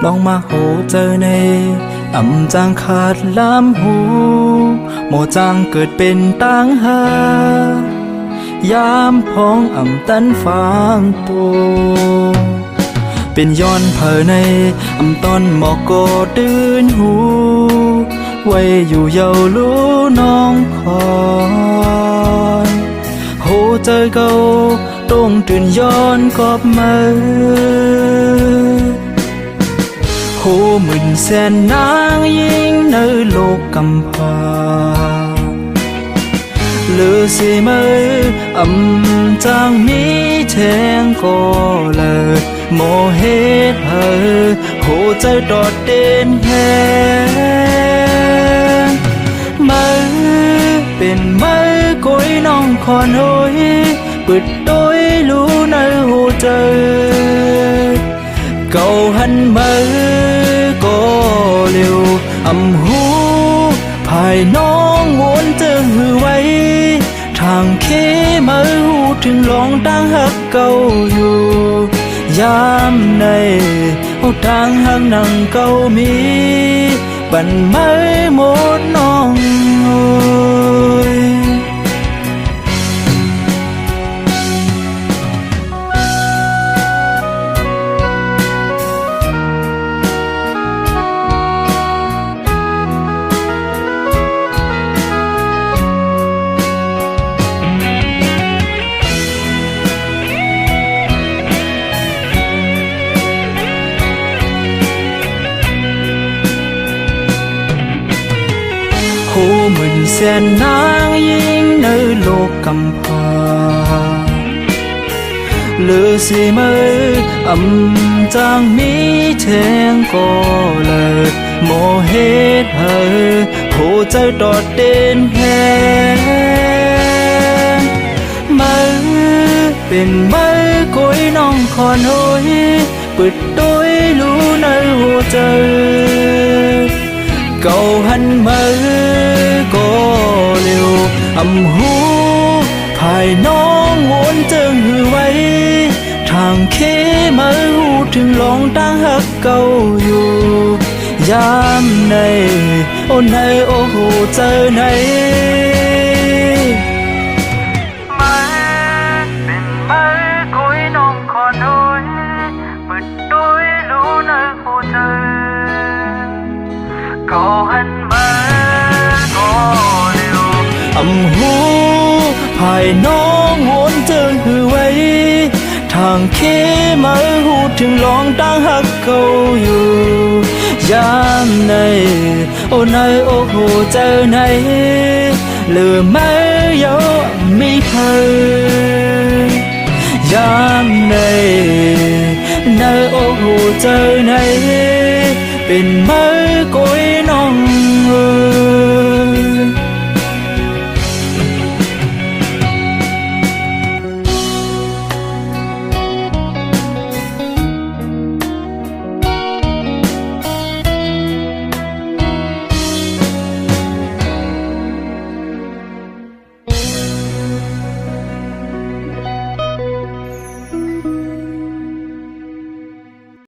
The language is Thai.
องมาโหเจอในอ่ำจางขาดล้ำหูโมจางเกิดเป็นต่างหายามพ้องอ่ำตันฟางปูเป็นย้อนเผอในอ่ำต้นหมอกโกตื่นหูไว้อยู่เยารู้น้องคอยโหเจอเก่าต้องตื่นย้อนกอบมือโหหมื่นแสนนางยิ่งในโลกกำพาเลือเสียมืออ่ำจางมีแทงก็เลยโมเหตุเฮอโหใจดอดเด่นแหงมือเป็นมือก้อยน้องคอนโอยปิดต้อยรู้ในหัวใจเก่าหันมือก็เร็วอ่ำหูภายน้องวนเจอหือไว้ทางเคมือหูถึงลองตั้งหักเก่าอยู่ยามในเอาทางหักนังเก่ามีบันไม่หมดน้องโหหมื่นแสนนางยิ่งในโลกกำพาเลือสีมืออ่ำจางมีแทงก็เลยโมเหตุเฮอโหใจดอดเด่นแหงมือเป็นมือก้อยน้องคอนโอยปิดต้อยรู้ในหัวใจเก่าหันมือก็เร็วอ่ำหูภายน้องวนเจอหือไว้ทางเคมือหูถึงลองตั้งหักเก่าอยู่ยามในโอ้ในโอ้โหเจอในเป็นมือก้อยน้องคอนโอยเปิดต้อยรู้ในหัวใจก็หันมาก็เร็วอ่ำหูภายน้องวนเจอหือไว้ทางเคมาหูถึงลองตั้งหักเขาอยู่ยามในโอ้ในโอ้โหเจอในเหลือไม่เยอะไม่เคยยามในโอ้โหเจอในเป็นมือก้อยน้อง